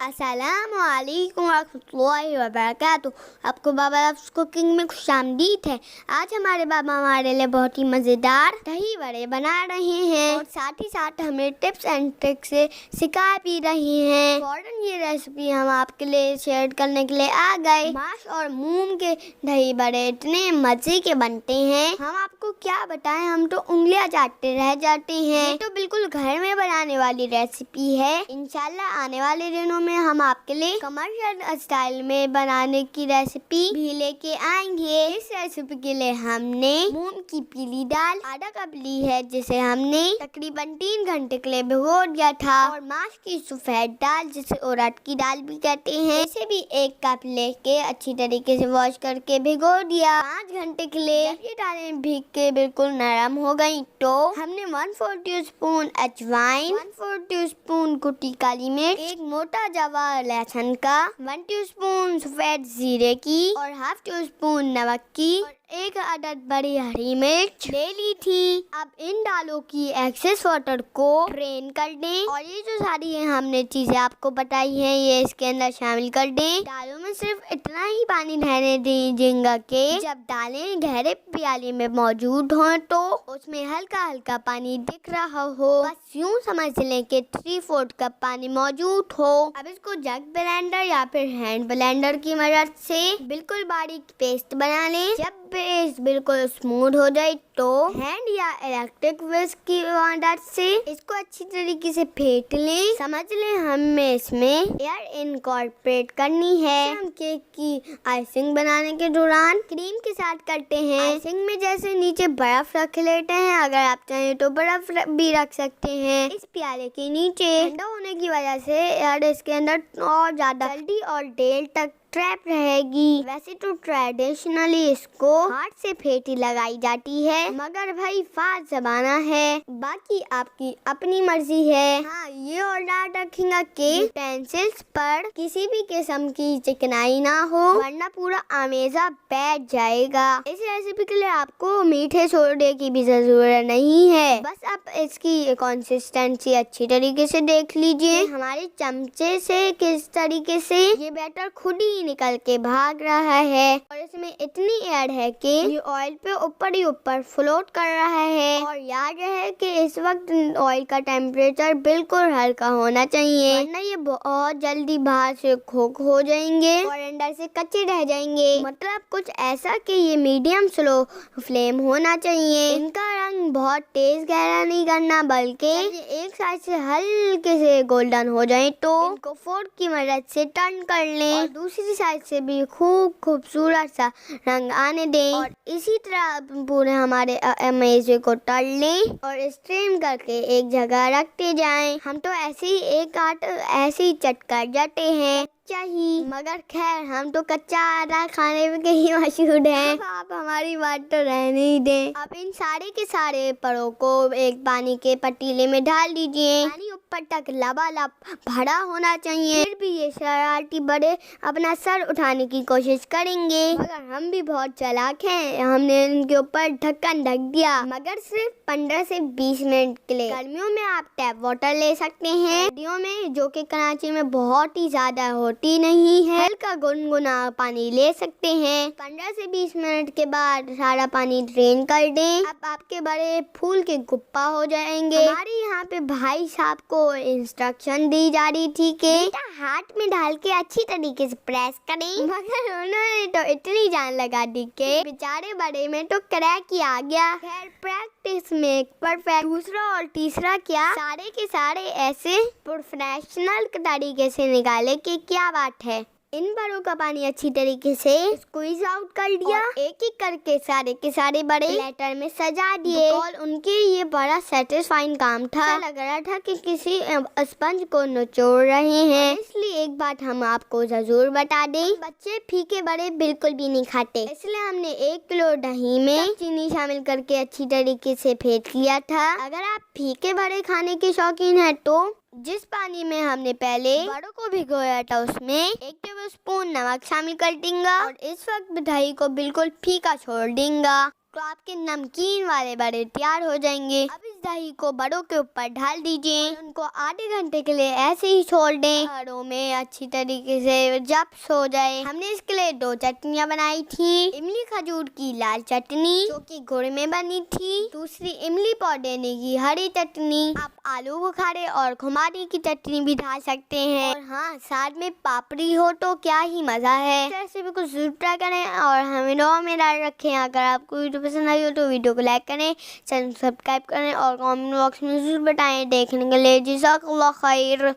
अस्सलामुअलैकुम वरहमतुल्लाहि वबरकातुहू। आपको बाबा लफ्ज़ कुकिंग में खुशामदीद है। आज हमारे बाबा हमारे लिए बहुत ही मज़ेदार दही बड़े बना रहे हैं और साथ ही साथ हमें टिप्स एंड ट्रिक्स से सिखा भी रही हैं। फौरन ये रेसिपी हम आपके लिए शेयर करने के लिए आ गए। माश और मूंग के दही बड़े इतने मज़े के बनते हैं, हम आपको क्या बताएं, हम तो उंगलियां चाटते रह जाते हैं। ये तो बिल्कुल घर में बनाने वाली रेसिपी है। इंशाल्लाह आने वाले दिनों में हम आपके लिए कमर्शियल स्टाइल में बनाने की रेसिपी भी लेके आएंगे। इस रेसिपी के लिए हमने मूंग की पीली दाल आधा कप ली है, जिसे हमने तकरीबन 3 घंटे के लिए भिगो दिया था, और माश की सफेद दाल जिसे उड़द की दाल भी कहते हैं, इसे भी 1 कप लेके अच्छी तरीके से वॉश करके भिगो दिया 5 घंटे के लिए। जब ये दालें भीग के बिल्कुल नरम हो गई तो हमने 1/4 टीस्पून अजवाइन, 1/4 टीस्पून कुटी काली मिर्च, एक मोटा जवा लहसुन का, 1 टीस्पून सफेद जीरे की और हाफ टीस्पून नमक की और 1 अदद बड़ी हरी मिर्च ले ली थी। अब इन दालों की एक्सेस वाटर को ड्रेन कर दें और ये जो सारी हमने चीजें आपको बताई हैं ये इसके अंदर शामिल कर दें। दालों में सिर्फ इतना ही पानी रहने दीजिएगा कि जब दालें गहरे प्याले में मौजूद हों तो उसमें हल्का हल्का पानी दिख रहा हो, बस यूं समझ लें कि 3/4 कप पानी मौजूद हो। अब इसको जग ब्लेंडर या फिर हैंड ब्लेंडर की मदद से बिल्कुल बारीक पेस्ट बना लें। जब पेस्ट बिल्कुल स्मूथ हो जाए तो हैंड या इलेक्ट्रिक विस्क की मदद से इसको अच्छी तरीके से फेंट लें। समझ लें हमें इसमें एयर इनकॉर्पोरेट करनी है। हम केक की आइसिंग बनाने के दौरान क्रीम के साथ करते हैं। आइसिंग में जैसे नीचे बर्फ रख लेते हैं, अगर आप चाहें तो बर्फ भी रख सकते हैं। इस प्याले के नीचे ठंडा होने की वजह से एयर इसके अंदर और ज्यादा जल्दी और देर तक ट्रैप रहेगी। वैसे तो ट्रेडिशनली इसको हाथ से फेंटी लगाई जाती है, मगर भाई फास्ट जमाना है, बाकी आपकी अपनी मर्जी है। हाँ, ये और याद रखेंगे कि यूटेंसिल्स पर किसी भी किस्म की चिकनाई ना हो, वरना पूरा आमेजा बैठ जाएगा। इस रेसिपी के लिए आपको मीठे सोडे की भी जरूरत नहीं है, बस आप इसकी कंसिस्टेंसी अच्छी तरीके से देख लीजिए। हमारे चमचे से किस तरीके से ये बैटर खुद ही निकल के भाग रहा है और इसमें इतनी एयर है कि ये ऑयल पे ऊपर ही ऊपर फ्लोट कर रहा है। और याद रहे कि इस वक्त ऑयल का टेम्परेचर बिल्कुल हल्का होना चाहिए, वरना ये बहुत जल्दी बाहर से कुक हो जाएंगे और अंदर से कच्चे रह जाएंगे। मतलब कुछ ऐसा कि ये मीडियम स्लो फ्लेम होना चाहिए। इनका रंग बहुत तेज गहरा नहीं करना, बल्कि ये एक साइड से हल्के से गोल्डन हो जाए तो इनको फोर्क की मदद से टर्न कर लें और दूसरी साइड से भी खूब खूबसूरत सा रंग आने दें। और इसी तरह पूरे हमारे अमेजे को तल लें और स्ट्रीम करके एक जगह रखते जाएं। हम तो ऐसे ही एक आट ऐसे ही चट कर जाते हैं चाहिए, मगर खैर हम तो कच्चा आटा खाने में कहीं मशहूर हैं। आप हमारी बात तो रहने ही दें। अब इन सारे के सारे परों को एक पानी के पतीले में डाल दीजिए। पानी ऊपर तक लबालब भरा होना चाहिए। फिर भी ये शरारती बड़े अपना सर उठाने की कोशिश करेंगे, मगर हम भी बहुत चालाक हैं। हमने इनके ऊपर ढक्कन ढक दिया, मगर सिर्फ 15 से 20 मिनट के लिए। गर्मियों में आप टैप वाटर ले सकते हैं, सर्दियों में जो कि कराची में बहुत ही ज्यादा होती नहीं है, हल्का गुनगुना पानी ले सकते हैं। 15 से 20 मिनट के बाद सारा पानी ड्रेन कर दें। अब आपके बड़े फूल के गुप्पा हो जाएंगे। हमारे यहाँ पे भाई साहब को इंस्ट्रक्शन दी जा रही थी कि बेटा हाथ में डाल के अच्छी तरीके से प्रेस करें, मगर उन्होंने तो इतनी जान लगा दी कि बेचारे बड़े में तो क्रैक ही आ गया। खैर प्रैक्टिस में परफेक्ट। दूसरा और तीसरा क्या, सारे के सारे ऐसे प्रोफेशनल तरीके से निकाले कि क्या बात है। इन बड़ों का पानी अच्छी तरीके से स्क्वीज आउट कर दिया, एक एक करके सारे के सारे बड़े प्लेटर में सजा दिए और उनके ये बड़ा सेटिस्फाइंग काम था। लग रहा था कि किसी स्पंज को निचोड़ रहे हैं। इसलिए एक बात हम आपको जरूर बता दें, बच्चे फीके बड़े बिल्कुल भी नहीं खाते, इसलिए हमने 1 किलो दही में चीनी शामिल करके अच्छी तरीके से फेंट लिया था। अगर आप फीके बड़े खाने के शौकीन है तो जिस पानी में हमने पहले बड़ों को भिगोया था उसमें 1 टेबलस्पून नमक शामिल कर देंगे और इस वक्त दही को बिल्कुल फीका छोड़ देंगे। तो आपके नमकीन वाले बड़े तैयार हो जाएंगे। अब इस दही को बड़ों के ऊपर ढाल दीजिए, उनको आधे घंटे के लिए ऐसे ही छोड़ दें, बड़ों में अच्छी तरीके से जब सो जाए। हमने इसके लिए 2 चटनियाँ बनाई थी, इमली खजूर की लाल चटनी जो कि गुड़ में बनी थी, दूसरी इमली पौडेने की हरी चटनी। आप आलू बुखारे और खुमारी की चटनी भी डाल सकते हैं, और हाँ, साथ में पापड़ी हो तो क्या ही मजा है। इस रेसिपी को जरूर ट्राई करें और हमें दुआ में याद रखें। अगर आपको वीडियो पसंद आई हो तो वीडियो को लाइक करें, चैनल सब्सक्राइब करें और कमेंट बॉक्स में जरूर बताएं। देखने के लिए जज़ाकल्लाह खैर।